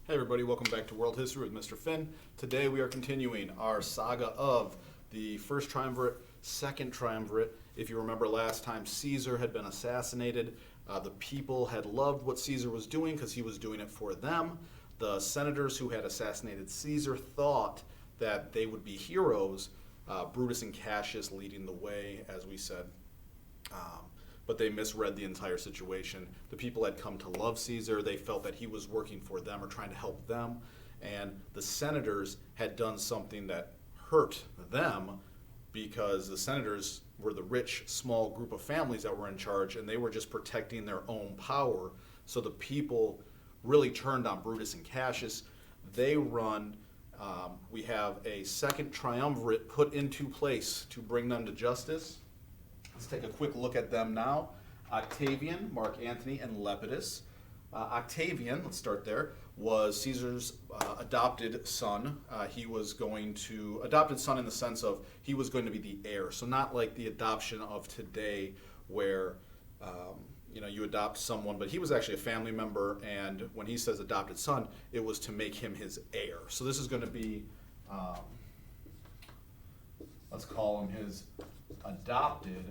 Hey everybody, welcome back to World History with Mr. Finn. Today we are continuing our saga of the First Triumvirate, Second Triumvirate. If you remember last time, Caesar had been assassinated. The people had loved what Caesar was doing because he was doing it for them. The senators who had assassinated Caesar thought that they would be heroes, Brutus and Cassius leading the way, as we said. But they misread the entire situation. The people had come to love Caesar. They felt that he was working for them or trying to help them. And the senators had done something that hurt them because the senators were the rich, small group of families that were in charge, and they were just protecting their own power. So the people really turned on Brutus and Cassius. They run. We have a second triumvirate put into place to bring them to justice. Let's take a quick look at them now. Octavian, Mark Antony, and Lepidus. Octavian, let's start there, was Caesar's adopted son. He was adopted son in the sense of he was going to be the heir. So not like the adoption of today where, you adopt someone, but he was actually a family member, and when he says adopted son, it was to make him his heir. So this is going to be, let's call him his adopted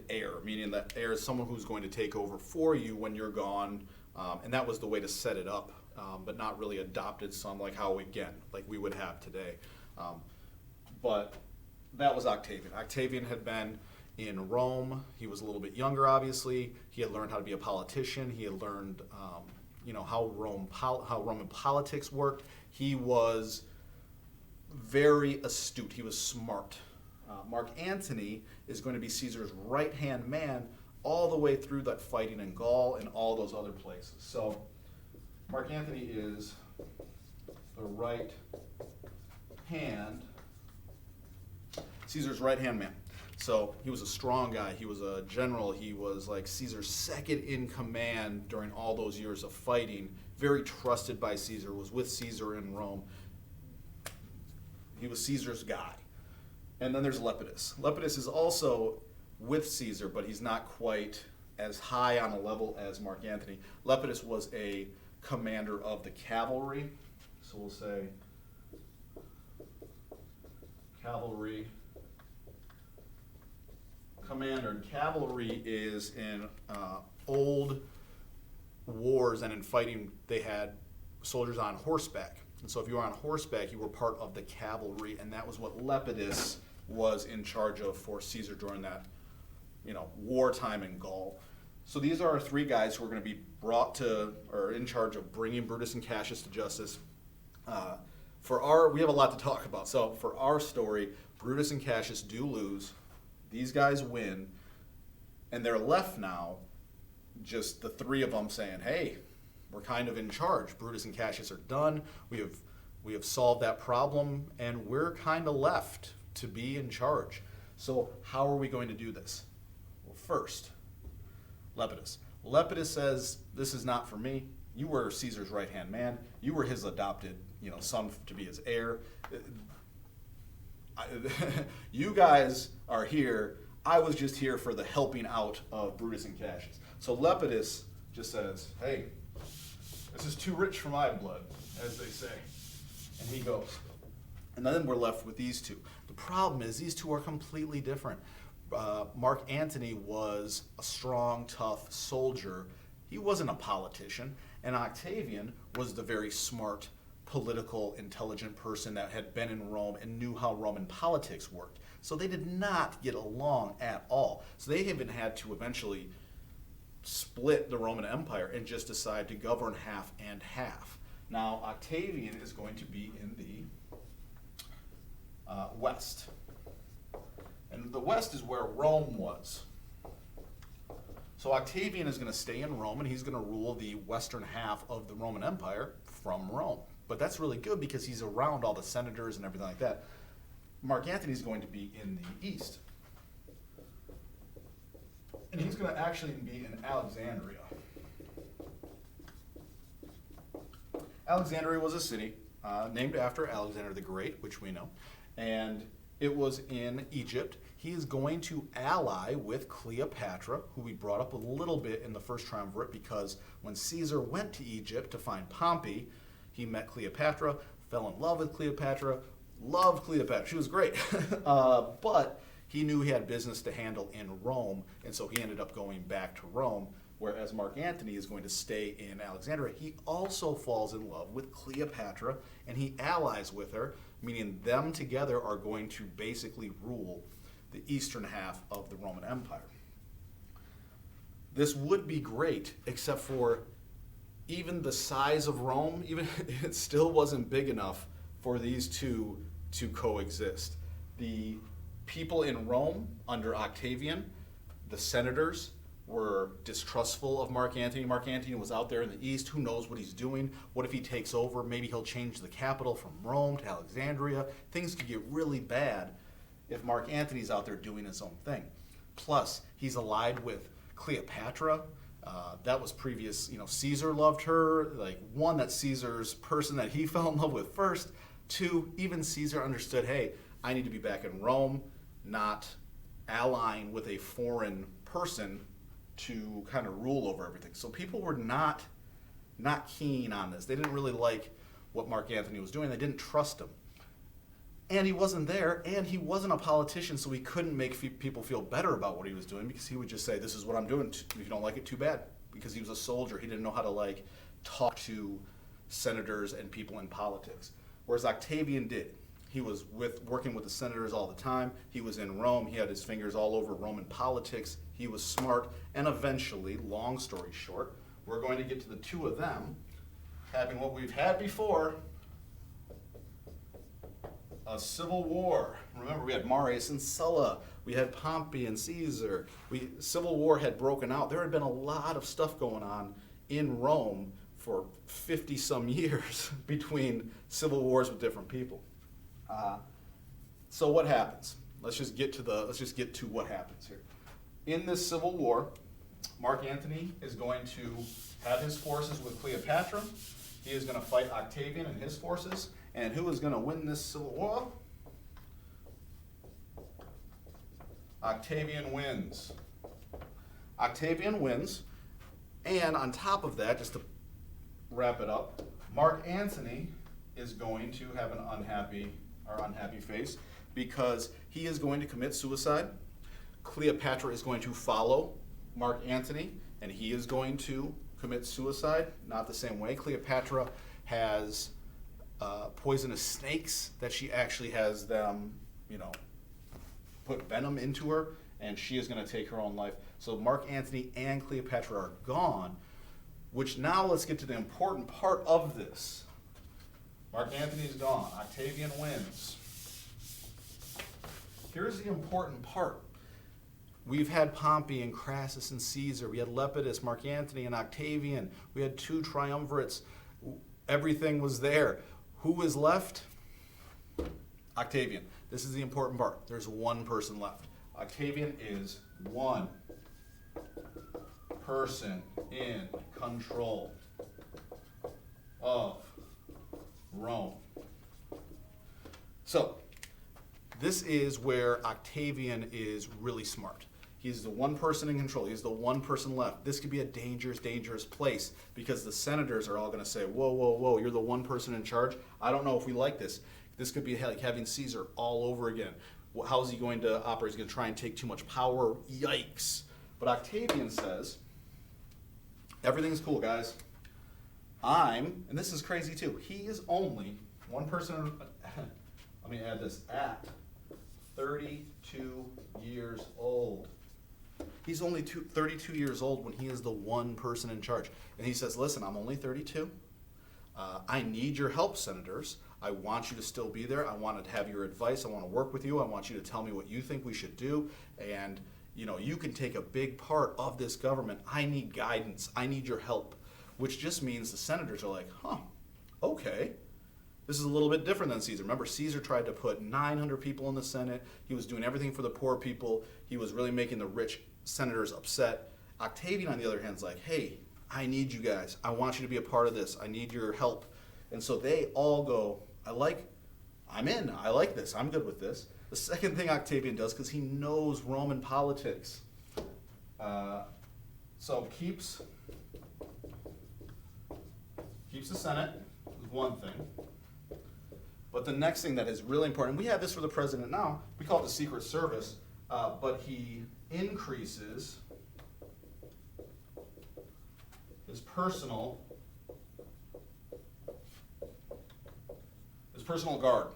heir, meaning that heir is someone who's going to take over for you when you're gone, and that was the way to set it up, but not really adopted son like we would have today. But that was Octavian. Octavian had been in Rome. He was a little bit younger, obviously. He had learned how to be a politician. He had learned, how Roman politics worked. He was very astute. He was smart. Mark Antony is going to be Caesar's right-hand man all the way through that fighting in Gaul and all those other places. So Mark Antony is the Caesar's right-hand man. So he was a strong guy. He was a general. He was like Caesar's second in command during all those years of fighting. Very trusted by Caesar, was with Caesar in Rome. He was Caesar's guy. And then there's Lepidus. Lepidus is also with Caesar, but he's not quite as high on a level as Mark Antony. Lepidus was a commander of the cavalry. So we'll say cavalry commander. And cavalry is in old wars and in fighting, they had soldiers on horseback. And so if you were on horseback, you were part of the cavalry, and that was what Lepidus was in charge of for Caesar during that, wartime in Gaul. So these are our three guys who are going to be in charge of bringing Brutus and Cassius to justice. We have a lot to talk about. So for our story, Brutus and Cassius do lose. These guys win, and they're left now, just the three of them saying, hey, we're kind of in charge. Brutus and Cassius are done. We have solved that problem, and we're kind of left to be in charge. So how are we going to do this? Well, first, Lepidus. Lepidus says, this is not for me. You were Caesar's right-hand man. You were his adopted, son to be his heir. You guys are here. I was just here for the helping out of Brutus and Cassius. So Lepidus just says, hey, this is too rich for my blood, as they say. And he goes. And then we're left with these two. The problem is these two are completely different. Mark Antony was a strong, tough soldier. He wasn't a politician. And Octavian was the very smart, political, intelligent person that had been in Rome and knew how Roman politics worked. So they did not get along at all. So they even had to eventually split the Roman Empire and just decide to govern half and half. Now, Octavian is going to be in the west. And the west is where Rome was. So Octavian is going to stay in Rome, and he's going to rule the western half of the Roman Empire from Rome. But that's really good because he's around all the senators and everything like that. Mark Antony is going to be in the east. And he's going to actually be in Alexandria. Alexandria was a city named after Alexander the Great, which we know. And It was in Egypt. He is going to ally with Cleopatra, who we brought up a little bit in the first triumvirate, because when Caesar went to Egypt to find Pompey, he met Cleopatra, fell in love with Cleopatra, loved Cleopatra. She was great. But he knew he had business to handle in Rome, and so he ended up going back to Rome, whereas Mark Antony is going to stay in Alexandria. He also falls in love with Cleopatra, and he allies with her, meaning them together are going to basically rule the eastern half of the Roman Empire. This would be great, except for even the size of Rome, even it still wasn't big enough for these two to coexist. The people in Rome under Octavian, the senators, were distrustful of Mark Antony. Mark Antony was out there in the east. Who knows what he's doing? What if he takes over? Maybe he'll change the capital from Rome to Alexandria. Things could get really bad if Mark Antony's out there doing his own thing. Plus, he's allied with Cleopatra. That was previous, Caesar loved her. Like, one, that's Caesar's person that he fell in love with first. Two, even Caesar understood, hey, I need to be back in Rome, not allying with a foreign person to kind of rule over everything. So people were not keen on this. They didn't really like what Mark Antony was doing. They didn't trust him. And he wasn't there, and he wasn't a politician, so he couldn't make people feel better about what he was doing, because he would just say, this is what I'm doing. If you don't like it, too bad. Because he was a soldier. He didn't know how to talk to senators and people in politics. Whereas Octavian did. He was working with the senators all the time. He was in Rome. He had his fingers all over Roman politics. He was smart. And eventually, long story short, we're going to get to the two of them having what we've had before, a civil war. Remember, we had Marius and Sulla. We had Pompey and Caesar. Civil war had broken out. There had been a lot of stuff going on in Rome for 50-some years between civil wars with different people. So what happens? Let's just get to what happens here. In this civil war, Mark Antony is going to have his forces with Cleopatra. He is going to fight Octavian and his forces. And who is going to win this civil war? Octavian wins. Octavian wins. And on top of that, just to wrap it up, Mark Antony is going to have an unhappy face, because he is going to commit suicide. Cleopatra is going to follow Mark Antony, and he is going to commit suicide. Not the same way. Cleopatra has poisonous snakes that she actually has them, put venom into her, and she is going to take her own life. So Mark Antony and Cleopatra are gone, which now let's get to the important part of this. Mark Antony's gone. Octavian wins. Here's the important part. We've had Pompey and Crassus and Caesar. We had Lepidus, Mark Antony, and Octavian. We had two triumvirates. Everything was there. Who is left? Octavian. This is the important part. There's one person left. Octavian is one person in control of Rome. So, this is where Octavian is really smart. He's the one person in control. He's the one person left. This could be a dangerous, dangerous place, because the senators are all going to say, whoa, whoa, whoa, you're the one person in charge? I don't know if we like this. This could be like having Caesar all over again. How's he going to operate? He's going to try and take too much power. Yikes. But Octavian says, everything's cool, guys. And this is crazy too, he is only one person, let me add this, at 32 years old. He's only 32 years old when he is the one person in charge. And he says, listen, I'm only 32. I need your help, senators. I want you to still be there. I want to have your advice. I want to work with you. I want you to tell me what you think we should do. And, you can take a big part of this government. I need guidance. I need your help. Which just means the senators are like, okay. This is a little bit different than Caesar. Remember, Caesar tried to put 900 people in the Senate. He was doing everything for the poor people. He was really making the rich senators upset. Octavian, on the other hand, is like, hey, I need you guys. I want you to be a part of this. I need your help. And so they all go, I'm in. I like this. I'm good with this. The second thing Octavian does, because he knows Roman politics, so keeps the Senate is one thing. But the next thing that is really important, and we have this for the president now, we call it the Secret Service, but he increases his personal guard.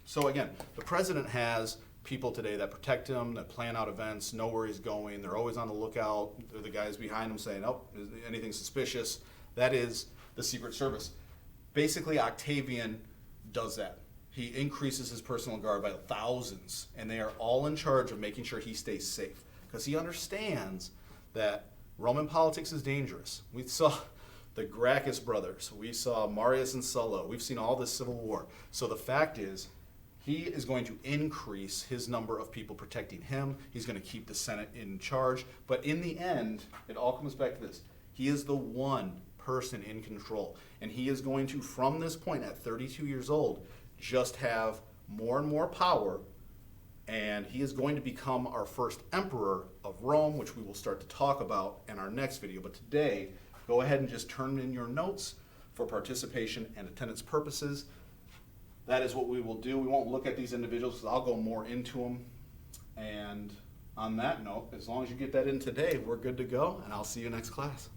So again, the president has people today that protect him, that plan out events, know where he's going. They're always on the lookout. They're the guys behind him saying, oh, is anything suspicious? That is the Secret Service. Basically, Octavian does that. He increases his personal guard by thousands, and they are all in charge of making sure he stays safe, because he understands that Roman politics is dangerous. We saw the Gracchus brothers. We saw Marius and Sulla. We've seen all this civil war. So the fact is, he is going to increase his number of people protecting him. He's going to keep the Senate in charge. But in the end, it all comes back to this. He is the one person in control. And he is going to, from this point at 32 years old, just have more and more power. And he is going to become our first emperor of Rome, which we will start to talk about in our next video. But today, go ahead and just turn in your notes for participation and attendance purposes. That is what we will do. We won't look at these individuals because I'll go more into them. And on that note, as long as you get that in today, we're good to go, and I'll see you next class.